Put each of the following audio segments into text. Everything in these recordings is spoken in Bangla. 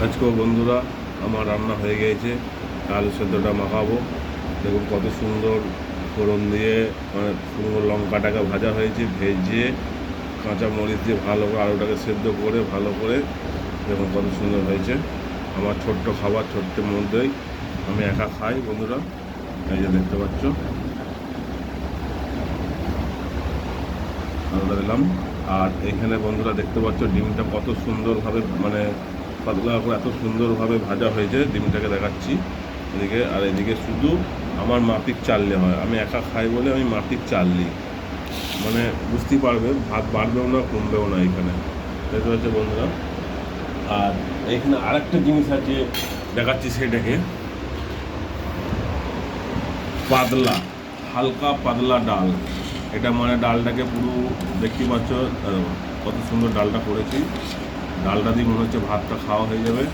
আজকেও বন্ধুরা আমার রান্না হয়ে গিয়েছে। আলু সেদ্ধটা মাখাবো। দেখুন কত সুন্দর ফোড়ন দিয়ে সুন্দর লঙ্কাটাকে ভাজা হয়েছে, ভেজে কাঁচা মরিচ দিয়ে ভালো করে আলুটাকে সেদ্ধ করে ভালো করে দেখুন কত সুন্দর হয়েছে। আমার ছোট্ট খাবার, ছোট্টের মধ্যেই আমি একা খাই বন্ধুরা। এই যে দেখতে পাচ্ছ আলুটা দিলাম। আর এখানে বন্ধুরা দেখতে পাচ্ছ ডিমটা কত সুন্দরভাবে পাতলা করে এত সুন্দরভাবে ভাজা হয়েছে। ডিমটাকে দেখাচ্ছি এদিকে। আর এদিকে শুধু আমার মাপিক চাললে হয়, আমি একা খাই বলে আমি মাপিক চাললি, বুঝতেই পারবে ভাত বাড়বেও না কমবেও না এখানে, দেখতে পাচ্ছে বন্ধুরা। আর এখানে আরেকটা জিনিস আছে দেখাচ্ছি, সেটাকে পাতলা, হালকা পাতলা ডাল। এটা ডালটাকে পুরো দেখতে পাচ্ছ কত সুন্দর ডালটা করেছি। ডালটা দিয়ে মনে হচ্ছে ভাতটা খাওয়া হয়ে যাবে।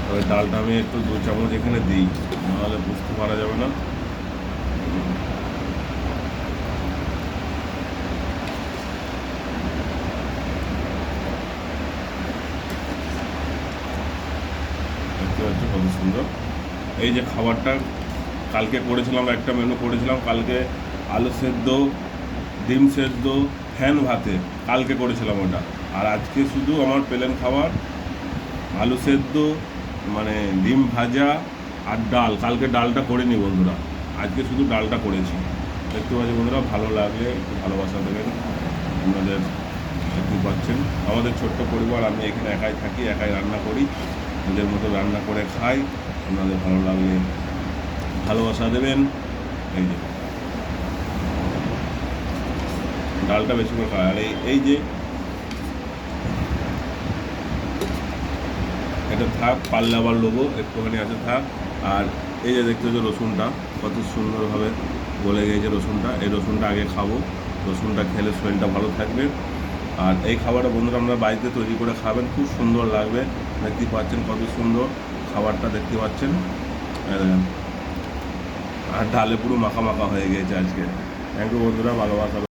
তবে ডালটা আমি একটু 2 চামচ এখানে দিই, নাহলে বুঝতে পারা যাবে না। দেখতে পাচ্ছ কত সুন্দর। এই যে খাবারটা কালকে করেছিলাম, একটা মেনু করেছিলাম কালকে, আলু সেদ্ধ, ডিম সেদ্ধ, ফ্যান ভাতে কালকে করেছিলাম ওটা। আর আজকে শুধু আমার প্লেন খাবার আলু সেদ্ধ, ডিম ভাজা আর ডাল। কালকে ডালটা করিনি বন্ধুরা, আজকে শুধু ডালটা করেছি। দেখতে পাচ্ছি বন্ধুরা, ভালো লাগলে একটু ভালোবাসা দেবেন। আপনাদের দেখতে পাচ্ছেন আমাদের ছোট্ট পরিবার, আমি এখানে একাই থাকি, একাই রান্না করি, নিজের মতো রান্না করে খাই। আপনাদের ভালো লাগলে ভালোবাসা দেবেন। এই যে ডালটা বেশি করে খায়। আর এই যে এটা থাক, পারলে আবার লোবো, একটুখানি আছে থাক। আর এই যে দেখতে হচ্ছে রসুনটা কত সুন্দরভাবে গলে গিয়েছে রসুনটা। এই রসুনটা আগে খাবো, রসুনটা খেলে শরীরটা ভালো থাকবে। আর এই খাবারটা বন্ধুরা আপনারা বাড়িতে তৈরি করে খাবেন, খুব সুন্দর লাগবে। দেখতে পাচ্ছেন কত সুন্দর খাবারটা, দেখতে পাচ্ছেন। আর ডালে পুরো মাখা মাখা হয়ে গিয়েছে আজকে। থ্যাংক ইউ বন্ধুরা, ভালোবাসা।